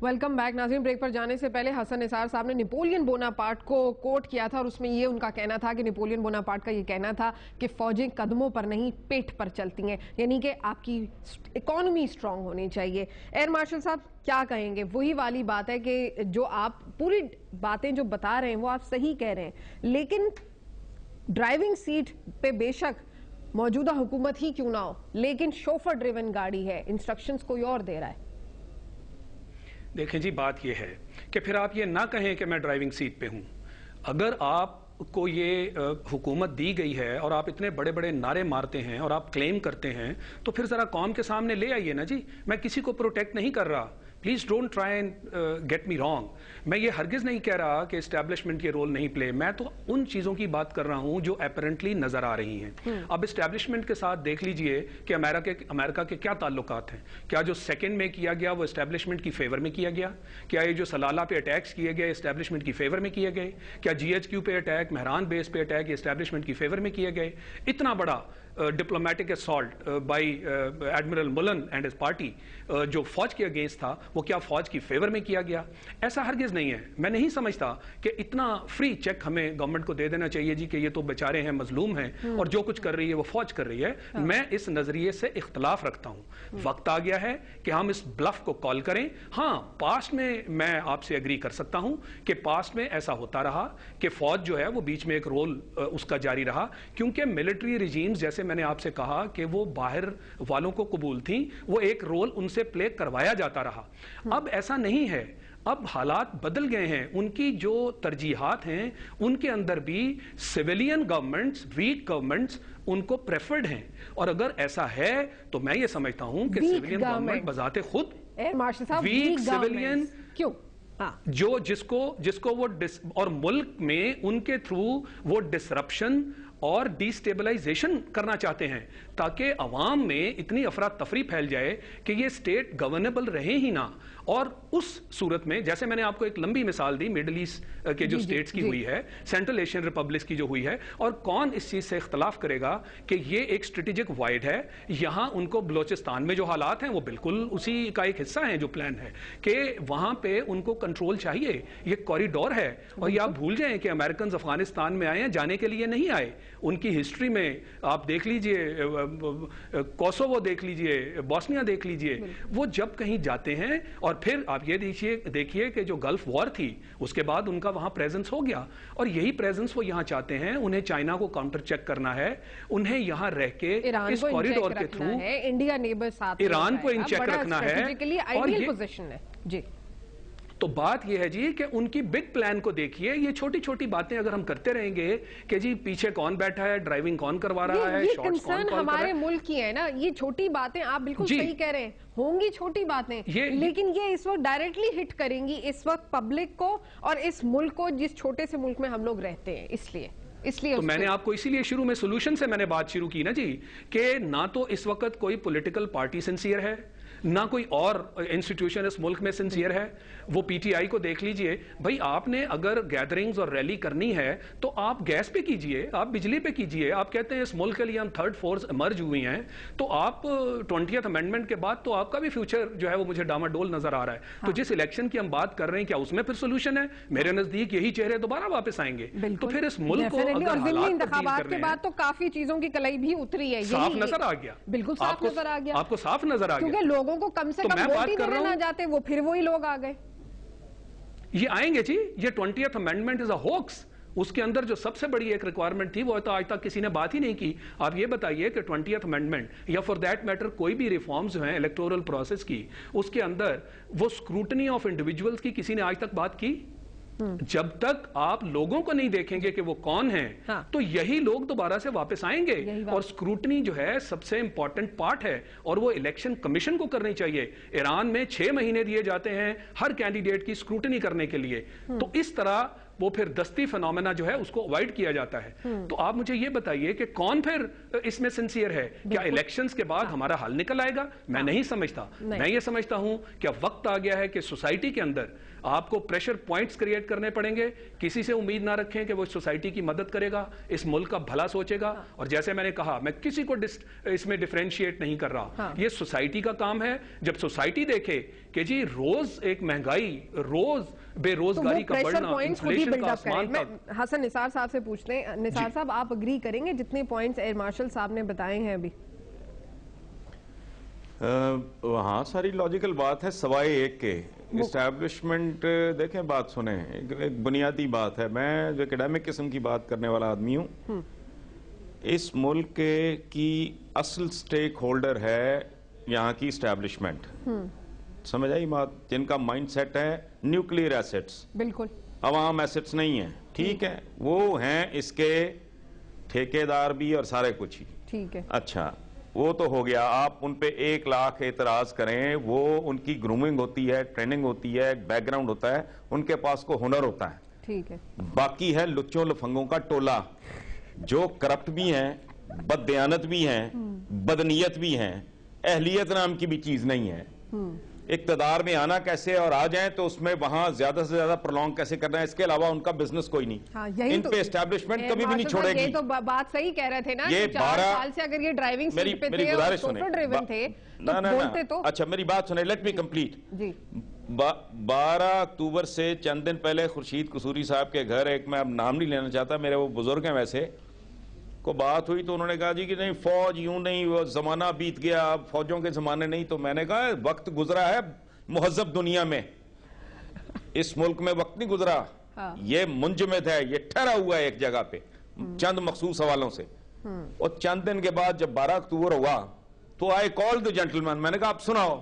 Welcome back नाज़रीन। Break पर जाने से पहले हसन निसार साहब ने नेपोलियन बोनापार्ट को कोट किया था और उसमें ये उनका कहना था कि नेपोलियन बोनापार्ट का ये कहना था कि फौजें कदमों पर नहीं पेट पर चलती हैं, यानी कि आपकी इकोनॉमी स्ट्रांग होनी चाहिए। एयर मार्शल साहब क्या कहेंगे? वही वाली बात है कि जो आप पूरी बातें जो बता रहे हैं वो आप सही कह रहे हैं, लेकिन ड्राइविंग सीट पे बेशक मौजूदा हुकूमत ही क्यों ना हो, लेकिन शोफर ड्रिवन गाड़ी है, इंस्ट्रक्शंस कोई और दे रहा है। देखें जी, बात यह है कि फिर आप ये ना कहें कि मैं ड्राइविंग सीट पे हूं। अगर आपको ये हुकूमत दी गई है और आप इतने बड़े बड़े नारे मारते हैं और आप क्लेम करते हैं, तो फिर जरा कौम के सामने ले आइए ना जी। मैं किसी को प्रोटेक्ट नहीं कर रहा, please don't try and get me wrong. मैं ये हरगिज नहीं कह रहा कि एस्टैब्लिशमेंट ये रोल नहीं प्ले, मैं तो उन चीजों की बात कर रहा हूं जो अपेरेंटली नजर आ रही हैं। अब एस्टैब्लिशमेंट के साथ देख लीजिए कि अमेरिका के क्या ताल्लुकात हैं। क्या जो सेकंड में किया गया वो एस्टैब्लिशमेंट की फेवर में किया गया? क्या ये जो सलाला पे अटैक्स किए गए एस्टैब्लिशमेंट की फेवर में किए गए? क्या GHQ पे अटैक, मेहरान बेस पे अटैक एस्टैब्लिशमेंट की फेवर में किए गए? इतना बड़ा diplomatic assault by admiral Mullen and his party जो फौज के अगेंस्ट था, वो क्या फौज की फेवर में किया गया? ऐसा हरगिज नहीं है। मैं नहीं समझता कि इतना फ्री चेक हमें गवर्नमेंट को दे देना चाहिए जी कि ये तो बेचारे हैं, मजलूम हैं और जो कुछ कर रही है वो फौज कर रही है। मैं इस नजरिए से इख्तलाफ रखता हूं। वक्त आ गया है कि हम इस ब्लफ को कॉल करें। हाँ, पास्ट में मैं आपसे एग्री कर सकता हूं कि पास्ट में ऐसा होता रहा कि फौज जो है वो बीच में एक रोल उसका जारी रहा, क्योंकि मिलिट्री रिजीम्स, जैसे मैंने आपसे कहा कि वो बाहर वालों को कबूल थी, वो एक रोल उनसे प्ले करवाया जाता रहा। अब ऐसा नहीं है, अब हालात बदल गए हैं। उनकी जो तरजीहात हैं उनके अंदर भी सिविलियन गवर्नमेंट्स, वीक गवर्नमेंट्स उनको प्रेफर्ड हैं। और अगर ऐसा है तो मैं ये समझता हूं कि सिविलियन गवर्नमेंट बजाते खुद वीक सिविलियन क्यों जो जिसको वो और मुल्क में उनके थ्रू वो डिसरप्शन और डिस्टेबलाइजेशन करना चाहते हैं ताकि अवाम में इतनी अफरा तफरी फैल जाए कि ये स्टेट गवर्नेबल रहे ही ना। और उस सूरत में, जैसे मैंने आपको एक लंबी मिसाल दी मिडिल ईस्ट के जो स्टेट्स की हुई है, सेंट्रल एशियन रिपब्लिक्स की जो हुई है, और कौन इस चीज से इख्तलाफ करेगा कि ये एक स्ट्रेटेजिक वाइड है। यहां उनको बलोचिस्तान में जो हालात हैं वो बिल्कुल उसी का एक हिस्सा है। जो प्लान है कि वहां पे उनको कंट्रोल चाहिए, ये कॉरिडोर है। और ये आप भूल जाएं कि अमेरिकन अफगानिस्तान में आए हैं, जाने के लिए नहीं आए। उनकी हिस्ट्री में आप देख लीजिए, कोसोवो देख लीजिए, बॉस्निया देख लीजिए, वो जब कहीं जाते हैं, और फिर आप ये देखिए कि जो गल्फ वॉर थी उसके बाद उनका वहां प्रेजेंस हो गया, और यही प्रेजेंस वो यहां चाहते हैं। उन्हें चाइना को काउंटर चेक करना है, उन्हें यहां रह के इस कॉरिडोर के थ्रू इंडिया नेबर साथ ईरान को इन चेक रखना है। और ये पोजीशन है जी। तो बात यह है जी कि उनकी बिग प्लान को देखिए। ये छोटी छोटी बातें अगर हम करते रहेंगे कि जी पीछे कौन बैठा है, ड्राइविंग कौन करवा रहा है, ये कंसर्न हमारे मुल्क की है ना। ये छोटी बातें आप बिल्कुल सही कह रहे हैं, होंगी छोटी बातें, लेकिन ये इस वक्त डायरेक्टली हिट करेंगी इस वक्त पब्लिक को और इस मुल्क को, जिस छोटे से मुल्क में हम लोग रहते हैं। इसलिए तो मैंने आपको इसीलिए शुरू में सोल्यूशन से मैंने बात शुरू की ना जी, कि ना तो इस वक्त कोई पॉलिटिकल पार्टी सिंसियर है, ना कोई और इंस्टीट्यूशन इस मुल्क में सिंसियर है। वो PTI को देख लीजिए भाई, आपने अगर गैदरिंग्स और रैली करनी है तो आप गैस पे कीजिए, आप बिजली पे कीजिए। आप कहते हैं इस मुल्क के लिए हम थर्ड फोर्स इमर्ज हुई हैं, तो आप 20th अमेंडमेंट के बाद तो आपका भी फ्यूचर जो है वो मुझे डामाडोल नजर आ रहा है। तो जिस इलेक्शन की हम बात कर रहे हैं, क्या उसमें फिर सोल्यूशन है? मेरे नजदीक यही चेहरे दोबारा वापस आएंगे। तो फिर इस मुल्क को इंतखाबात के बाद तो काफी चीजों की कलई भी उतरी है, साफ नजर आ गया। बिल्कुल साफ नजर आ गया, आपको साफ नजर आ गया, क्योंकि लोगों को कम से कम वोट ही देने ना जाते, वो फिर वही लोग आ गए। ये आएंगे जी। ये 20th amendment is a hoax. उसके अंदर जो सबसे बड़ी एक रिक्वायरमेंट थी वो तो आज तक किसी ने बात ही नहीं की। आप ये बताइए कि 20th अमेंडमेंट या फॉर दैट मैटर कोई भी रिफॉर्म्स जो हैं इलेक्टोरल प्रोसेस की, उसके अंदर वो स्क्रूटनी ऑफ इंडिविजुअल्स की किसी ने आज तक बात की? जब तक आप लोगों को नहीं देखेंगे कि वो कौन हैं, हाँ, तो यही लोग दोबारा से वापस आएंगे। और स्क्रूटनी जो है सबसे इंपॉर्टेंट पार्ट है, और वो इलेक्शन कमीशन को करनी चाहिए। ईरान में 6 महीने दिए जाते हैं हर कैंडिडेट की स्क्रूटनी करने के लिए। तो इस तरह वो फिर दस्ती फिनोमेना जो है उसको अवॉइड किया जाता है। तो आप मुझे ये बताइए कि कौन फिर इसमें सिंसियर है? क्या इलेक्शंस के बाद हमारा हल निकल आएगा? मैं नहीं समझता। मैं ये समझता हूं कि अब वक्त आ गया है कि सोसाइटी के अंदर आपको प्रेशर पॉइंट्स क्रिएट करने पड़ेंगे। किसी से उम्मीद ना रखें कि वो सोसाइटी की मदद करेगा, इस मुल्क का भला सोचेगा। और जैसे मैंने कहा, मैं किसी को इसमें डिफरेंशिएट नहीं कर रहा। ये सोसाइटी का काम है। जब सोसाइटी देखे कि जी रोज एक महंगाई, रोज बेरोजगारी का बढ़ना, इन्फ्लेशन का आसमान तक। हसन निसार साहब से पूछते हैं। निसार साहब, आप अग्री करेंगे जितने पॉइंट्स एयर मार्शल साहब ने बताए हैं अभी? हाँ, सारी लॉजिकल बात है, सवाए एक के इस्टेब्लिशमेंट। देखें, बात सुने, एक बुनियादी बात है। मैं जो एकेडमिक किस्म की बात करने वाला आदमी हूँ। इस मुल्क की असल स्टेक होल्डर है यहाँ की इस्टेब्लिशमेंट। समझ आई बात? जिनका माइंड सेट है न्यूक्लियर एसेट्स, बिल्कुल अवाम एसेट्स नहीं है। ठीक है, वो हैं इसके ठेकेदार भी और सारे कुछ ही। ठीक है, अच्छा, वो तो हो गया। आप उन पे 1 लाख एतराज करें, वो उनकी ग्रूमिंग होती है, ट्रेनिंग होती है, बैकग्राउंड होता है, उनके पास को हुनर होता है। ठीक है। बाकी है लुच्चों लफंगों का टोला, जो करप्ट भी हैं, बददयानत भी हैं, बदनीयत भी हैं, अहलियत नाम की भी चीज नहीं है। इक्तदार में आना कैसे और आ जाएं तो उसमें वहां ज्यादा से ज्यादा प्रोलॉन्ग कैसे करना है, इसके अलावा उनका बिजनेस कोई नहीं। हाँ, इन पे एस्टैब्लिशमेंट कभी भी नहीं छोड़ेगी। ये तो बात सही कह रहे थे ना, ये 4 साल से अगर ये ड्राइविंग सीट पे थे और सोफर ड्रिवन थे तो बोलते तो। अच्छा, मेरी बात सुने, लेट मी कंप्लीट जी। 12 अक्टूबर से चंद दिन पहले खुर्शीद कसूरी साहब के घर, एक मैं अब नाम नहीं लेना चाहता, मेरे वो बुजुर्ग हैं वैसे, को बात हुई तो उन्होंने कहा जी कि नहीं फौज यूं नहीं, वो जमाना बीत गया, अब फौजों के जमाने नहीं। तो मैंने कहा वक्त गुजरा है मुहज्जब दुनिया में, इस मुल्क में वक्त नहीं गुजरा। हाँ। ये मुंजमद है, ये ठहरा हुआ है एक जगह पे चंद मखसूस हवालों से। और चंद दिन के बाद जब 12 अक्टूबर हुआ तो आई कॉल्ड द जेंटलमैन, मैंने कहा आप सुनाओ।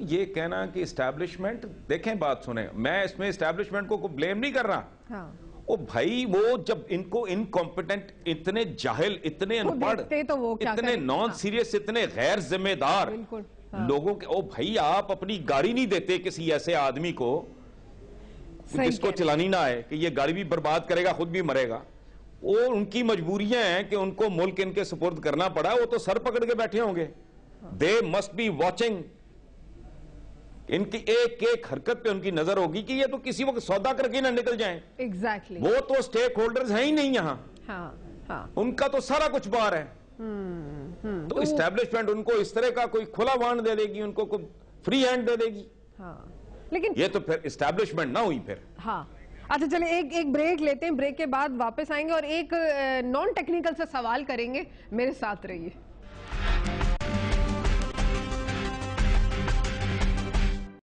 ये कहना कि इस्टेब्लिशमेंट, देखें बात सुने, मैं इसमें इस्टेब्लिशमेंट को ब्लेम नहीं कर रहा। हाँ। ओ भाई, वो जब इनको इनकॉम्पिटेंट, इतने जाहिल, इतने अनपढ़, तो इतने नॉन सीरियस, इतने गैर जिम्मेदार लोगों के, ओ भाई आप अपनी गाड़ी नहीं देते किसी ऐसे आदमी को जिसको चलानी ना आए, कि ये गाड़ी भी बर्बाद करेगा, खुद भी मरेगा। वो उनकी मजबूरियां हैं कि उनको मुल्क इनके सुपुर्द करना पड़ा, वो तो सर पकड़ के बैठे होंगे। दे मस्ट बी वॉचिंग, इनकी एक एक हरकत पे उनकी नजर होगी कि ये तो किसी वक्त सौदा करके ना निकल जाएं। एग्जैक्टली। वो तो स्टेक होल्डर्स हैं ही नहीं यहाँ। हाँ, हाँ। उनका तो सारा कुछ बाहर है। तो इस्टेब्लिशमेंट उनको इस तरह का कोई खुला वांड दे देगी, उनको कोई फ्री हैंड दे देगी। हाँ, लेकिन ये तो फिर इस्टेब्लिशमेंट ना हुई फिर। हाँ, अच्छा चलिए एक ब्रेक लेते हैं, ब्रेक के बाद वापस आएंगे और एक नॉन टेक्निकल से सवाल करेंगे। मेरे साथ रहिए।